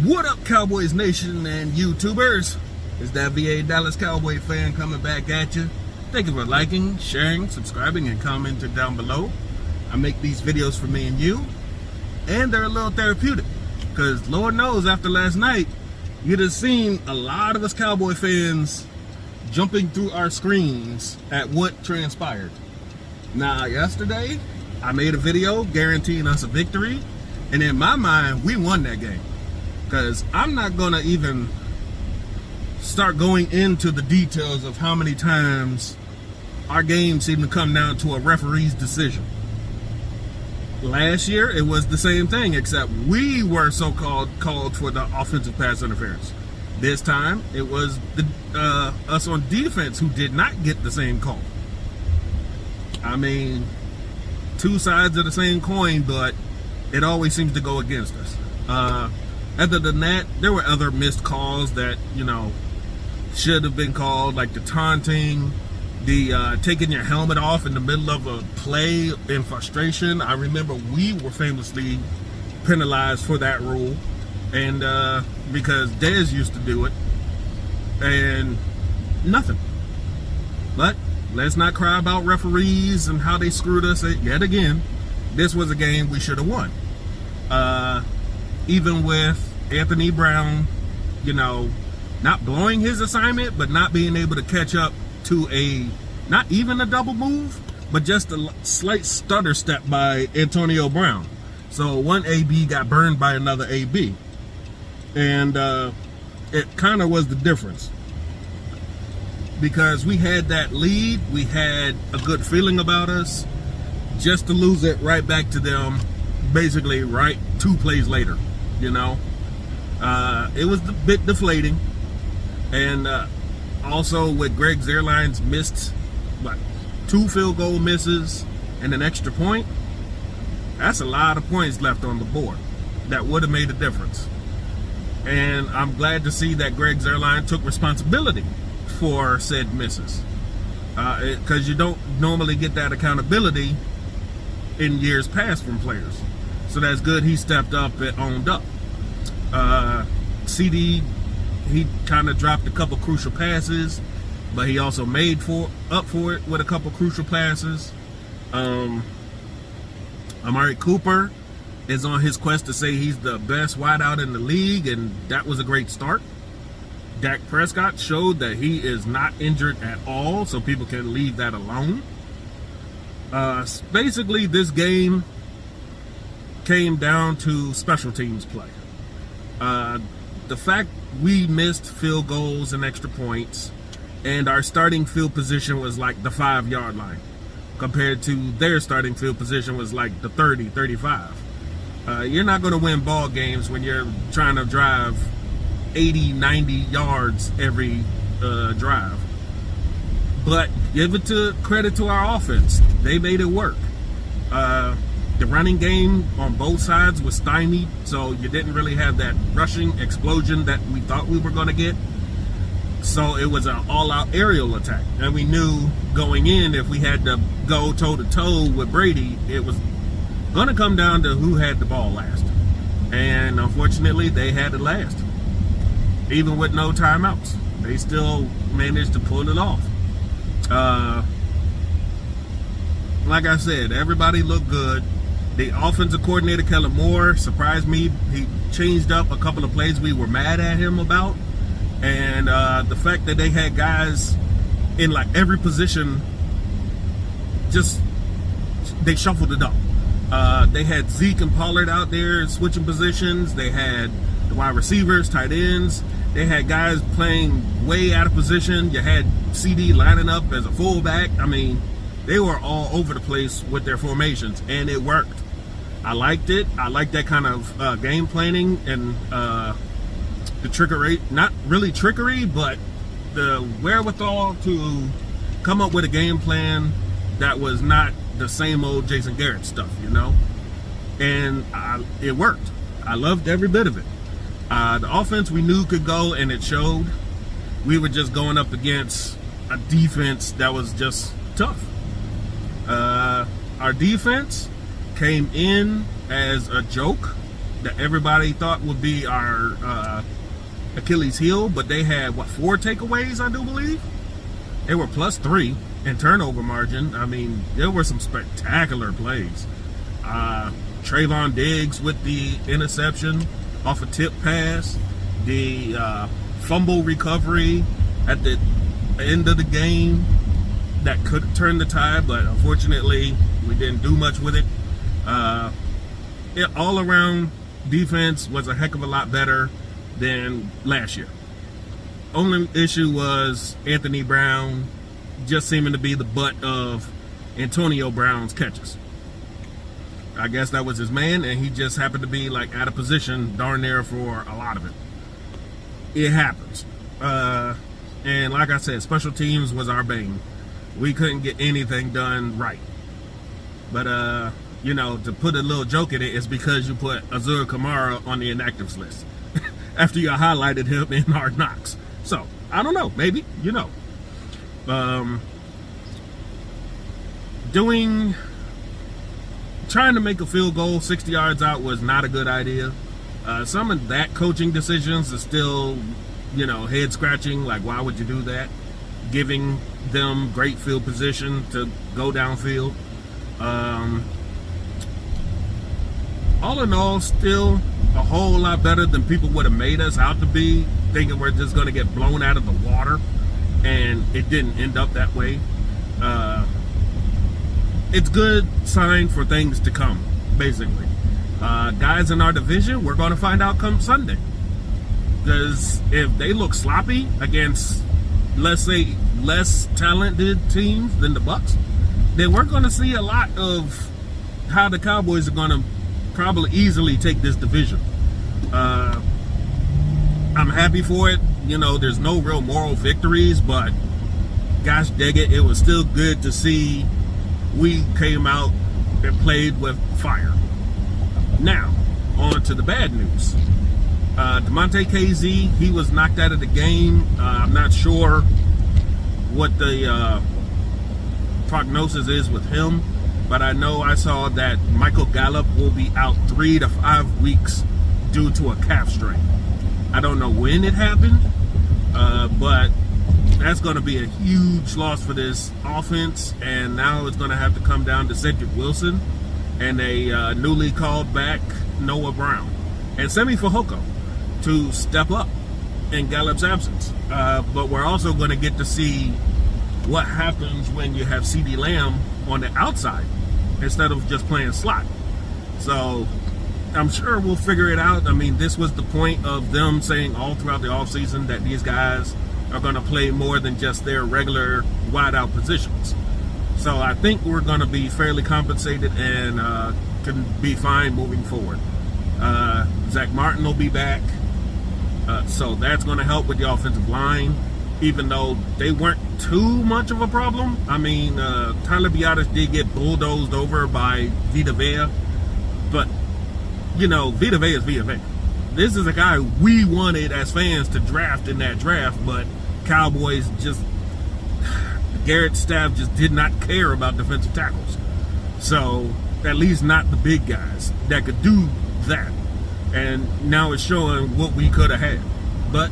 What up, Cowboys Nation and YouTubers? It's that VA Dallas Cowboy fan coming back at you. Thank you for liking, sharing, subscribing, and commenting down below. I make these videos for me and you, and they're a little therapeutic, because Lord knows after last night, you'd have seen a lot of us Cowboy fans jumping through our screens at what transpired. Now, yesterday, I made a video guaranteeing us a victory, and in my mind, we won that game. Because I'm not going to even start going into the details of how many times our game seemed to come down to a referee's decision. Last year, it was the same thing, except we were so-called called for the offensive pass interference. This time, it was us on defense who did not get the same call. I mean, two sides of the same coin, but it always seems to go against us. Other than that, there were other missed calls that, should have been called, like the taunting, the taking your helmet off in the middle of a play in frustration. I remember we were famously penalized for that rule, and because Dez used to do it, and nothing. But let's not cry about referees and how they screwed us yet again. This was a game we should have won. Even with Anthony Brown, not blowing his assignment, but not being able to catch up to not even a double move, but just a slight stutter step by Antonio Brown. So one AB got burned by another AB. And it kind of was the difference. Because we had that lead, we had a good feeling about us, just to lose it right back to them, basically right 2 plays later. It was a bit deflating, and also with Greg Zuerlein's missed 2 field goal misses and an extra point, that's a lot of points left on the board that would have made a difference. And I'm glad to see that Greg Zuerlein took responsibility for said misses, because you don't normally get that accountability in years past from players. So that's good he stepped up and owned up. CD, he kind of dropped a couple crucial passes, but he also made up for it with a couple crucial passes. Amari Cooper is on his quest to say he's the best wideout in the league, and that was a great start. Dak Prescott showed that he is not injured at all, so people can leave that alone. Basically, this game came down to special teams play. The fact we missed field goals and extra points, and our starting field position was like the 5-yard line, compared to their starting field position was like the 30, 35. You're not going to win ball games when you're trying to drive 80, 90 yards every drive. But give it to credit to our offense. They made it work. The running game on both sides was stymied, so you didn't really have that rushing explosion that we thought we were going to get. So it was an all-out aerial attack. And we knew going in, if we had to go toe-to-toe with Brady, it was going to come down to who had the ball last. And unfortunately, they had it last. Even with no timeouts, they still managed to pull it off. Like I said, everybody looked good. The offensive coordinator, Kellen Moore, surprised me. He changed up a couple of plays we were mad at him about. And the fact that they had guys in like every position, they shuffled it up. They had Zeke and Pollard out there switching positions. They had the wide receivers, tight ends. They had guys playing way out of position. You had CD lining up as a fullback. I mean, they were all over the place with their formations, and it worked. I liked it. I liked that kind of game planning and the trickery. Not really trickery, but the wherewithal to come up with a game plan that was not the same old Jason Garrett stuff, And it worked. I loved every bit of it. The offense we knew could go, and it showed. We were just going up against a defense that was just tough. Our defense came in as a joke that everybody thought would be our Achilles heel, but they had 4 takeaways, I do believe. They were +3 in turnover margin. I mean, there were some spectacular plays. Trayvon Diggs with the interception off a tip pass, the fumble recovery at the end of the game that could turn the tide, but unfortunately we didn't do much with it. All around defense was a heck of a lot better than last year. Only issue was Anthony Brown just seeming to be the butt of Antonio Brown's catches. I guess that was his man, and he just happened to be like out of position darn near for a lot of it. It happens. And like I said, special teams was our bane. We couldn't get anything done right. But, you know, to put a little joke in it, it's because you put Azur Kamara on the inactives list after you highlighted him in Hard Knocks. So, I don't know. Maybe, you know. Trying to make a field goal 60 yards out was not a good idea. Some of that coaching decisions are still, you know, head scratching. Like, why would you do that? Giving them great field position to go downfield. All in all, still a whole lot better than people would have made us out to be, thinking we're just going to get blown out of the water, and it didn't end up that way. It's good sign for things to come, basically. Guys in our division, we're going to find out come Sunday. Because if they look sloppy against, let's say, less talented teams than the Bucs, then we're going to see a lot of how the Cowboys are going to probably easily take this division. I'm happy for it. You know, there's no real moral victories, but gosh dang it, it was still good to see we came out and played with fire. Now, on to the bad news. DeMonte KZ, he was knocked out of the game. I'm not sure what the prognosis is with him, but I know I saw that Michael Gallup will be out 3 to 5 weeks due to a calf strain. I don't know when it happened, but that's going to be a huge loss for this offense, and now it's going to have to come down to Cedric Wilson and a newly called back Noah Brown and Semi Fehoko to step up in Gallup's absence. But we're also going to get to see what happens when you have CeeDee Lamb on the outside instead of just playing slot. So I'm sure we'll figure it out. I mean, this was the point of them saying all throughout the offseason that these guys are going to play more than just their regular wideout positions. So I think we're going to be fairly compensated and can be fine moving forward. Zach Martin will be back. So that's going to help with the offensive line, even though they weren't too much of a problem. I mean, Tyler Biadasz did get bulldozed over by Vita Vea, but, you know, Vita Vea is Vita Vea. This is a guy we wanted as fans to draft in that draft, but Cowboys just, Garrett's staff just did not care about defensive tackles. So, at least not the big guys that could do that. And now it's showing what we could have had. But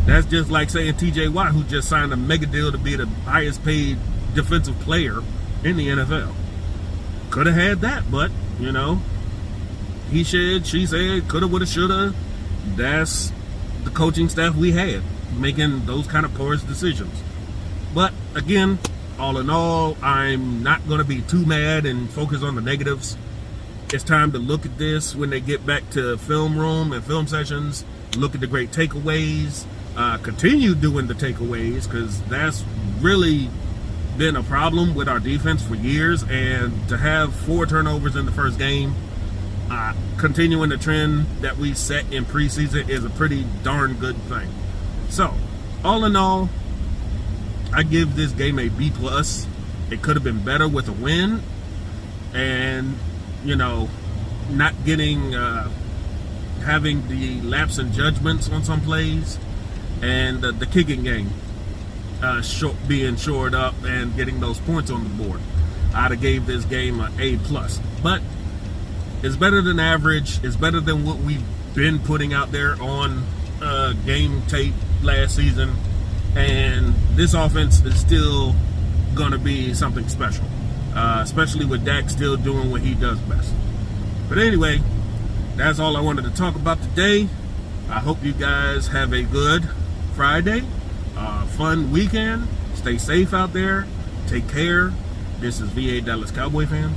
that's just like saying TJ Watt, who just signed a mega deal to be the highest paid defensive player in the NFL. Could have had that, but, you know, he said, she said, coulda, woulda, shoulda. That's the coaching staff we had, making those kind of poor decisions. But again, all in all, I'm not going to be too mad and focus on the negatives. It's time to look at this when they get back to film room and film sessions. Look at the great takeaways. Continue doing the takeaways, because that's really been a problem with our defense for years. And to have 4 turnovers in the first game, continuing the trend that we set in preseason, is a pretty darn good thing. So, all in all, I give this game a B+. It could have been better with a win, and, you know, not getting having the lapse in judgments on some plays, and the kicking game being shored up and getting those points on the board. I'd have gave this game an A+. But It's better than average. It's better than what we've been putting out there on game tape last season. And this offense is still going to be something special, especially with Dak still doing what he does best. But anyway, that's all I wanted to talk about today. I hope you guys have a good Friday, fun weekend. Stay safe out there. Take care. This is VA Dallas Cowboy Fan.